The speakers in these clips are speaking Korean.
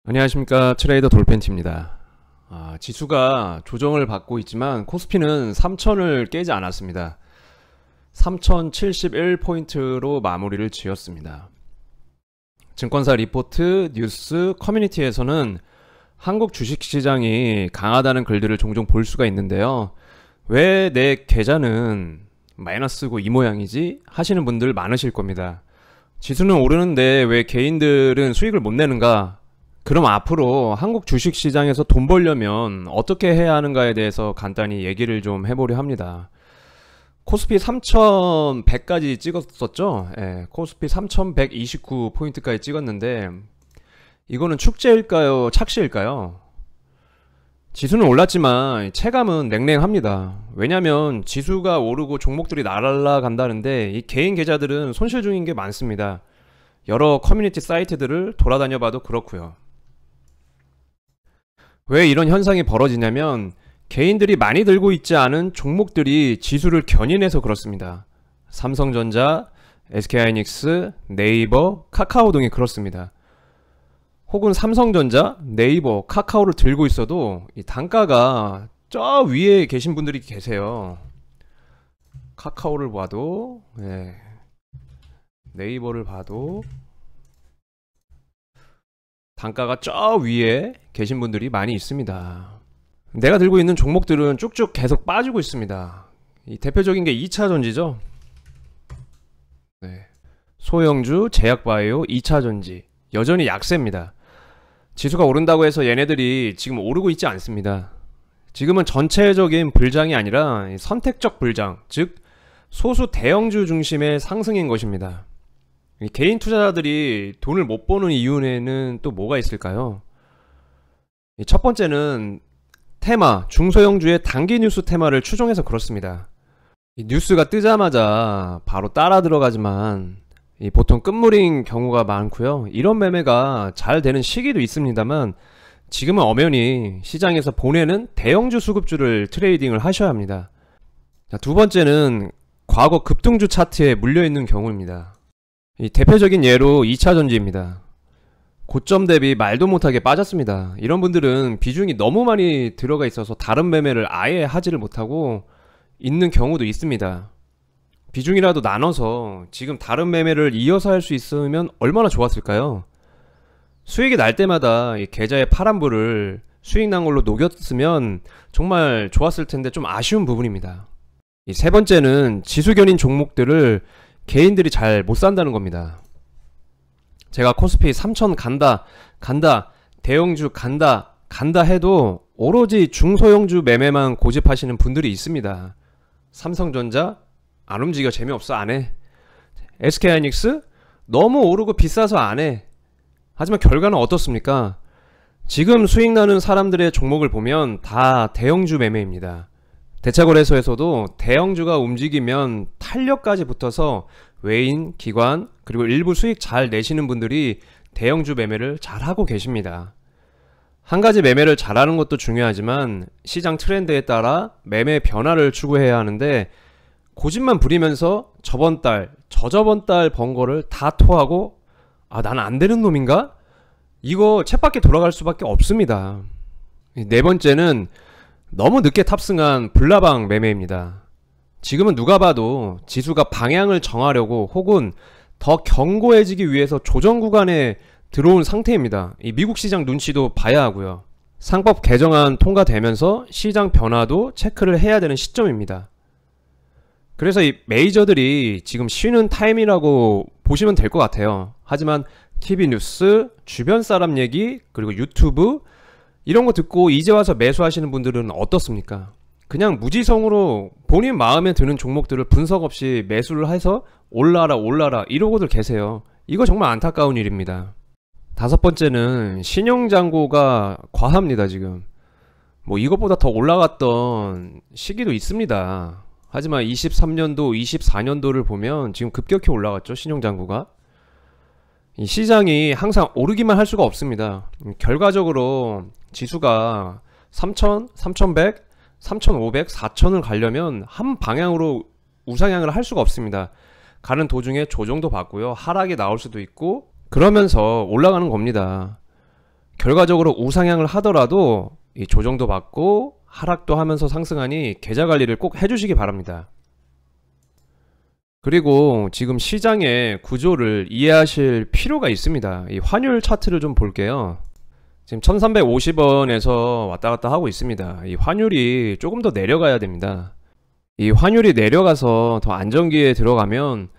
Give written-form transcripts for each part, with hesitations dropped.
안녕하십니까, 트레이더 돌펜티입니다. 지수가 조정을 받고 있지만 코스피는 3000을 깨지 않았습니다. 3071포인트로 마무리를 지었습니다. 증권사 리포트, 뉴스, 커뮤니티에서는 한국 주식시장이 강하다는 글들을 종종 볼 수가 있는데요. 왜 내 계좌는 마이너스고 이 모양이지? 하시는 분들 많으실 겁니다. 지수는 오르는데 왜 개인들은 수익을 못 내는가? 그럼 앞으로 한국 주식시장에서 돈 벌려면 어떻게 해야 하는가에 대해서 간단히 얘기를 좀 해보려 합니다. 코스피 3100까지 찍었었죠. 코스피 3129포인트까지 찍었는데 이거는 축제일까요? 착시일까요? 지수는 올랐지만 체감은 냉랭합니다. 왜냐면 지수가 오르고 종목들이 날아간다는데 이 개인 계좌들은 손실 중인 게 많습니다. 여러 커뮤니티 사이트들을 돌아다녀 봐도 그렇고요. 왜 이런 현상이 벌어지냐면 개인들이 많이 들고 있지 않은 종목들이 지수를 견인해서 그렇습니다. 삼성전자, SK하이닉스, 네이버, 카카오 등이 그렇습니다. 혹은 삼성전자, 네이버, 카카오를 들고 있어도 이 단가가 저 위에 계신 분들이 계세요. 카카오를 봐도, 네이버를 봐도 단가가 저 위에 계신 분들이 많이 있습니다. 내가 들고 있는 종목들은 쭉쭉 계속 빠지고 있습니다. 이 대표적인 게 2차전지죠. 소형주, 제약바이오, 2차전지 여전히 약세입니다. 지수가 오른다고 해서 얘네들이 지금 오르고 있지 않습니다. 지금은 전체적인 불장이 아니라 선택적 불장, 즉 소수 대형주 중심의 상승인 것입니다. 개인 투자자들이 돈을 못 버는 이유에는 또 뭐가 있을까요? 첫 번째는 테마, 중소형주의 단기 뉴스 테마를 추종해서 그렇습니다. 이 뉴스가 뜨자마자 바로 따라 들어가지만 보통 끝물인 경우가 많고요. 이런 매매가 잘 되는 시기도 있습니다만 지금은 엄연히 시장에서 보내는 대형주 수급주를 트레이딩을 하셔야 합니다. 두 번째는 과거 급등주 차트에 물려있는 경우입니다. 이 대표적인 예로 2차전지입니다. 고점 대비 말도 못하게 빠졌습니다. 이런 분들은 비중이 너무 많이 들어가 있어서 다른 매매를 아예 하지를 못하고 있는 경우도 있습니다. 비중이라도 나눠서 지금 다른 매매를 이어서 할 수 있으면 얼마나 좋았을까요? 수익이 날 때마다 이 계좌의 파란불을 수익 난 걸로 녹였으면 정말 좋았을 텐데 좀 아쉬운 부분입니다. 이 세 번째는 지수 견인 종목들을 개인들이 잘 못 산다는 겁니다. 제가 코스피 3000 간다 대형주 간다 해도 오로지 중소형주 매매만 고집하시는 분들이 있습니다. 삼성전자 안 움직여, 재미없어, 안해. SK하이닉스 너무 오르고 비싸서 안해. 하지만 결과는 어떻습니까? 지금 수익 나는 사람들의 종목을 보면 다 대형주 매매입니다. 대차거래소에서도 대형주가 움직이면 탄력까지 붙어서 외인, 기관, 그리고 일부 수익 잘 내시는 분들이 대형주 매매를 잘 하고 계십니다. 한 가지 매매를 잘하는 것도 중요하지만 시장 트렌드에 따라 매매 변화를 추구해야 하는데 고집만 부리면서 저번 달, 저저번 달 번 거를 다 토하고 나는 안 되는 놈인가? 이거 쳇바퀴 돌아갈 수밖에 없습니다. 네 번째는 너무 늦게 탑승한 불나방 매매입니다. 지금은 누가 봐도 지수가 방향을 정하려고 혹은 더 견고해지기 위해서 조정 구간에 들어온 상태입니다. 이 미국 시장 눈치도 봐야 하고요. 상법 개정안 통과되면서 시장 변화도 체크를 해야 되는 시점입니다. 그래서 이 메이저들이 지금 쉬는 타임이라고 보시면 될 것 같아요. 하지만 TV 뉴스, 주변 사람 얘기, 그리고 유튜브 이런 거 듣고 이제 와서 매수하시는 분들은 어떻습니까? 그냥 무지성으로 본인 마음에 드는 종목들을 분석 없이 매수를 해서 올라라 이러고들 계세요. 이거 정말 안타까운 일입니다. 다섯 번째는 신용잔고가 과합니다. 지금 뭐 이것보다 더 올라갔던 시기도 있습니다. 하지만 23년도, 24년도를 보면 지금 급격히 올라갔죠. 신용잔고가. 이 시장이 항상 오르기만 할 수가 없습니다. 결과적으로 지수가 3000, 3100, 3500, 4000을 가려면 한 방향으로 우상향을 할 수가 없습니다. 가는 도중에 조정도 받고요. 하락이 나올 수도 있고 그러면서 올라가는 겁니다. 결과적으로 우상향을 하더라도 이 조정도 받고 하락도 하면서 상승하니 계좌 관리를 꼭 해주시기 바랍니다. 그리고 지금 시장의 구조를 이해하실 필요가 있습니다. 이 환율 차트를 좀 볼게요. 지금 1350원에서 왔다 갔다 하고 있습니다. 이 환율이 조금 더 내려가야 됩니다. 이 환율이 내려가서 더 안정기에 들어가면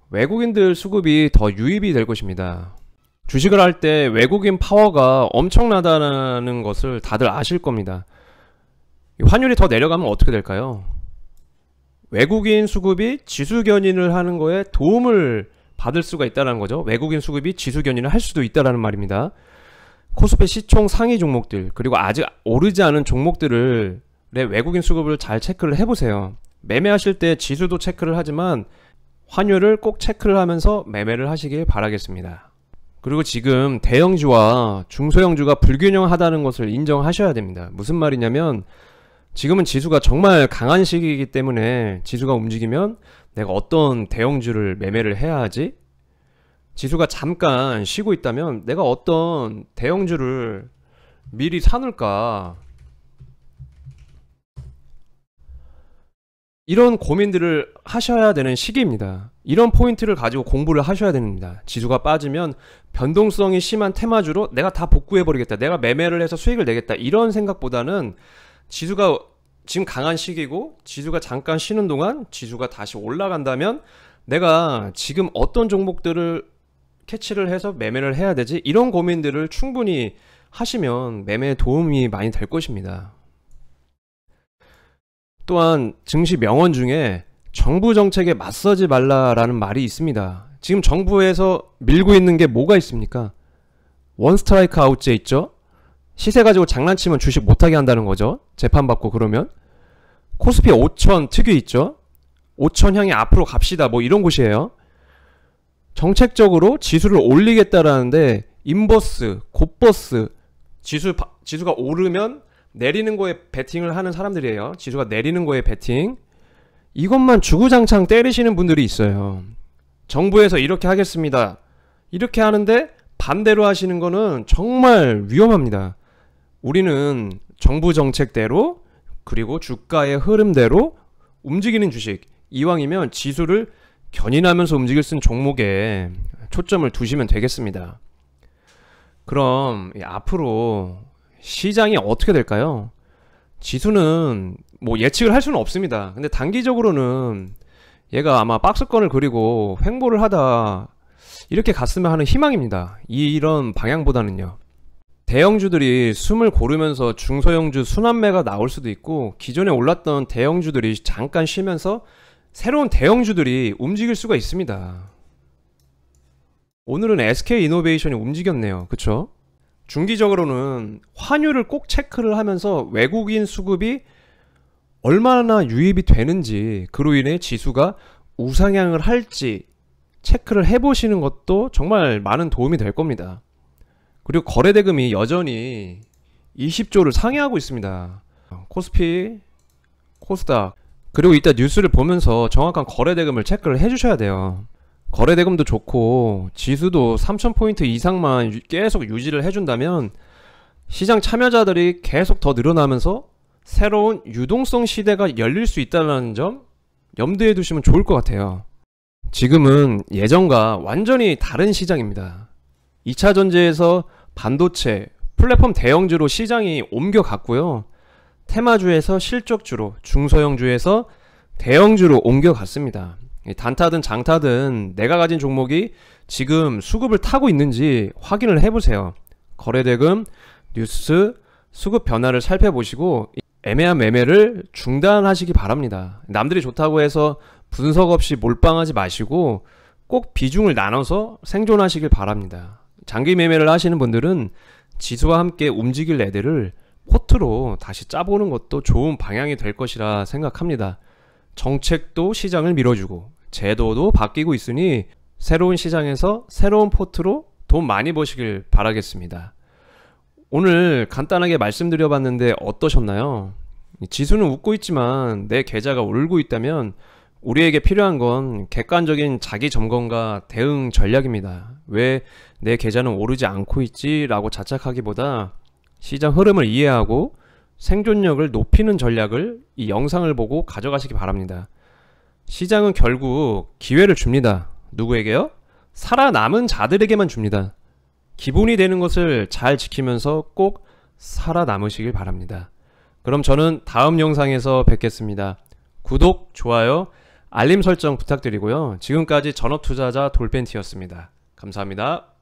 외국인들 수급이 더 유입이 될 것입니다. 주식을 할 때 외국인 파워가 엄청나다는 것을 다들 아실 겁니다. 환율이 더 내려가면 어떻게 될까요? 외국인 수급이 지수 견인을 하는 거에 도움을 받을 수가 있다는 거죠. 외국인 수급이 지수 견인을 할 수도 있다는 말입니다. 코스피 시총 상위 종목들, 그리고 아직 오르지 않은 종목들을 외국인 수급을 잘 체크를 해보세요. 매매하실 때 지수도 체크를 하지만 환율을 꼭 체크를 하면서 매매를 하시길 바라겠습니다. 그리고 지금 대형주와 중소형주가 불균형하다는 것을 인정하셔야 됩니다. 무슨 말이냐면 지금은 지수가 정말 강한 시기이기 때문에 지수가 움직이면 내가 어떤 대형주를 매매를 해야 하지? 지수가 잠깐 쉬고 있다면 내가 어떤 대형주를 미리 사놓을까? 이런 고민들을 하셔야 되는 시기입니다. 이런 포인트를 가지고 공부를 하셔야 됩니다. 지수가 빠지면 변동성이 심한 테마주로 내가 다 복구해버리겠다, 내가 매매를 해서 수익을 내겠다, 이런 생각보다는 지수가 지금 강한 시기고 지수가 잠깐 쉬는 동안 지수가 다시 올라간다면 내가 지금 어떤 종목들을 캐치를 해서 매매를 해야 되지? 이런 고민들을 충분히 하시면 매매에 도움이 많이 될 것입니다. 또한 증시 명언 중에 정부 정책에 맞서지 말라라는 말이 있습니다. 지금 정부에서 밀고 있는 게 뭐가 있습니까? 원 스트라이크 아웃제 있죠? 시세 가지고 장난치면 주식 못하게 한다는 거죠. 재판받고 그러면. 코스피 5000 특유 있죠? 5000 향해 앞으로 갑시다, 뭐 이런 곳이에요. 정책적으로 지수를 올리겠다라는데 인버스, 곱버스, 지수가 오르면 내리는 거에 베팅을 하는 사람들이에요. 지수가 내리는 거에 베팅. 이것만 주구장창 때리시는 분들이 있어요. 정부에서 이렇게 하겠습니다, 이렇게 하는데 반대로 하시는 거는 정말 위험합니다. 우리는 정부 정책대로 그리고 주가의 흐름대로 움직이는 주식, 이왕이면 지수를 견인하면서 움직일 수 있는 종목에 초점을 두시면 되겠습니다. 그럼 앞으로 시장이 어떻게 될까요? 지수는 뭐 예측을 할 수는 없습니다. 근데 단기적으로는 얘가 아마 박스권을 그리고 횡보를 하다 이렇게 갔으면 하는 희망입니다. 이런 방향보다는요. 대형주들이 숨을 고르면서 중소형주 순환매가 나올 수도 있고, 기존에 올랐던 대형주들이 잠깐 쉬면서 새로운 대형주들이 움직일 수가 있습니다. 오늘은 SK이노베이션이 움직였네요. 그쵸? 중기적으로는 환율을 꼭 체크를 하면서 외국인 수급이 얼마나 유입이 되는지, 그로 인해 지수가 우상향을 할지 체크를 해보시는 것도 정말 많은 도움이 될 겁니다. 그리고 거래대금이 여전히 20조를 상회하고 있습니다. 코스피, 코스닥, 그리고 이따 뉴스를 보면서 정확한 거래대금을 체크를 해주셔야 돼요. 거래대금도 좋고 지수도 3000포인트 이상만 계속 유지를 해준다면 시장 참여자들이 계속 더 늘어나면서 새로운 유동성 시대가 열릴 수 있다는 점 염두에 두시면 좋을 것 같아요. 지금은 예전과 완전히 다른 시장입니다. 2차 전지에서 반도체, 플랫폼 대형주로 시장이 옮겨갔고요. 테마주에서 실적주로, 중소형주에서 대형주로 옮겨갔습니다. 단타든 장타든 내가 가진 종목이 지금 수급을 타고 있는지 확인을 해보세요. 거래대금, 뉴스, 수급 변화를 살펴보시고 애매한 매매를 중단하시기 바랍니다. 남들이 좋다고 해서 분석 없이 몰빵하지 마시고 꼭 비중을 나눠서 생존하시길 바랍니다. 장기 매매를 하시는 분들은 지수와 함께 움직일 애들을 포트로 다시 짜보는 것도 좋은 방향이 될 것이라 생각합니다. 정책도 시장을 밀어주고 제도도 바뀌고 있으니 새로운 시장에서 새로운 포트로 돈 많이 버시길 바라겠습니다. 오늘 간단하게 말씀드려봤는데 어떠셨나요? 지수는 웃고 있지만 내 계좌가 울고 있다면 우리에게 필요한 건 객관적인 자기 점검과 대응 전략입니다. 왜 내 계좌는 오르지 않고 있지? 라고 자책하기보다 시장 흐름을 이해하고 생존력을 높이는 전략을 이 영상을 보고 가져가시기 바랍니다. 시장은 결국 기회를 줍니다. 누구에게요? 살아남은 자들에게만 줍니다. 기본이 되는 것을 잘 지키면서 꼭 살아남으시길 바랍니다. 그럼 저는 다음 영상에서 뵙겠습니다. 구독, 좋아요, 알림 설정 부탁드리고요. 지금까지 전업투자자 돌펜티였습니다. 감사합니다.